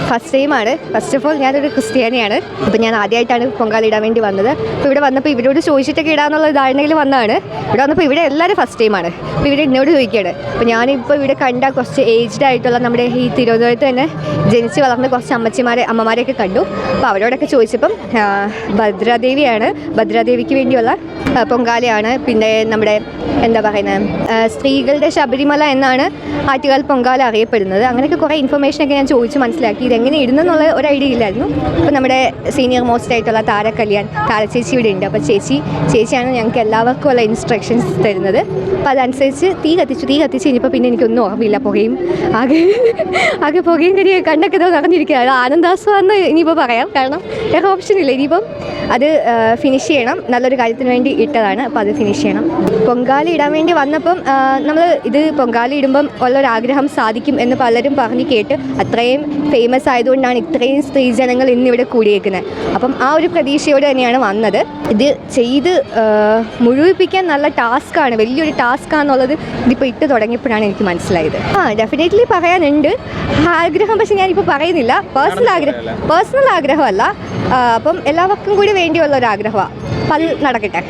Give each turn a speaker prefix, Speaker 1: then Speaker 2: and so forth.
Speaker 1: First ടൈമാണ്. First of all ഞാനൊരു ക്രിസ്ത്യാനിയാണ്. അപ്പോൾ ഞാൻ ആദ്യമായിട്ടാണ് പൊങ്കാല ഇടാൻ വേണ്ടി വന്നത്. അപ്പോൾ ഇവിടെ വന്നപ്പോൾ ഇവരോട് ചോദിച്ചിട്ടൊക്കെ ഇടാന്നുള്ള ധാരണയിൽ വന്നതാണ്. ഇവിടെ വന്നപ്പോൾ ഇവിടെ എല്ലാവരും ഫസ്റ്റ് ടൈമാണ്. അപ്പോൾ ഇവിടെ എന്നോട് ചോദിക്കുകയാണ്. അപ്പോൾ ഞാനിപ്പോൾ ഇവിടെ കണ്ട കുറച്ച് ഏജ്ഡ് ആയിട്ടുള്ള നമ്മുടെ ഈ തിരുവനന്തപുരത്ത് തന്നെ ജനിച്ച് വളർന്ന കുറച്ച് അമ്മമാരെയൊക്കെ കണ്ടു. അപ്പോൾ അവരോടൊക്കെ ചോദിച്ചപ്പം ഭദ്രാദേവിക്ക് വേണ്ടിയുള്ള പൊങ്കാലയാണ്. പിന്നെ നമ്മുടെ എന്താ പറയുന്നത്, സ്ത്രീകളുടെ ശബരിമല എന്നാണ് ആറ്റുകാൽ പൊങ്കാല അറിയപ്പെടുന്നത്. അങ്ങനെയൊക്കെ കുറേ ഇൻഫർമേഷനൊക്കെ ഞാൻ ചോദിച്ച് മനസ്സിലാക്കി. ഇതെങ്ങനെ ഇടുന്നെന്നുള്ള ഒരു ഐഡിയ ഇല്ലായിരുന്നു. അപ്പോൾ നമ്മുടെ സീനിയർ മോസ്റ്റ് ആയിട്ടുള്ള താര ചേച്ചി ഇവിടെ ഉണ്ട്. അപ്പോൾ ചേച്ചിയാണ് ഞങ്ങൾക്ക് എല്ലാവർക്കും ഉള്ള ഇൻസ്ട്രക്ഷൻസ് തരുന്നത്. അപ്പോൾ അതനുസരിച്ച് തീ കത്തിച്ച് ഇനിയിപ്പോൾ പിന്നെ എനിക്കൊന്നും ഓർമ്മയില്ല. ആകെ പുകയും കരിയൊക്കെ കണ്ടൊക്കെ നടന്നിരിക്കുക. അത് ആനന്ദാസ്വാന്ന് ഇനിയിപ്പോൾ പറയാം, കാരണം വേറെ ഓപ്ഷൻ ഇല്ല. ഇനിയിപ്പം അത് ഫിനിഷ് ചെയ്യണം. നല്ലൊരു കാര്യത്തിന് വേണ്ടി ഇട്ടതാണ്. അപ്പോൾ അത് ഫിനിഷ് ചെയ്യണം. പൊങ്കാല ഇടാൻ വേണ്ടി വന്നപ്പം നമ്മൾ ഇത് പൊങ്കാല ഇടുമ്പം ഉള്ളൊരാഗ്രഹം സാധിക്കും എന്ന് പലരും പറഞ്ഞ് കേട്ട് അത്രയും ഫേമസ് ആയതുകൊണ്ടാണ് ഇത്രയും സ്ത്രീജനങ്ങൾ ഇന്നിവിടെ കൂടിയേക്കുന്നത്. അപ്പം ആ ഒരു പ്രതീക്ഷയോടെ തന്നെയാണ് വന്നത്. ഇത് ചെയ്ത് മുഴുവിപ്പിക്കാൻ നല്ല ടാസ്ക്കാണ്, വലിയൊരു ടാസ്ക്കാണെന്നുള്ളത് ഇതിപ്പോൾ ഇട്ട് തുടങ്ങിയപ്പോഴാണ് എനിക്ക് മനസ്സിലായത്. ഡെഫിനറ്റ്ലി പറയാനുണ്ട് ആഗ്രഹം, പക്ഷെ ഞാനിപ്പോൾ പറയുന്നില്ല. പേഴ്സണൽ ആഗ്രഹമല്ല. അപ്പം എല്ലാവർക്കും കൂടി വേണ്ടിയുള്ള ഒരു ആഗ്രഹമാണ്. അപ്പം അത് നടക്കട്ടെ.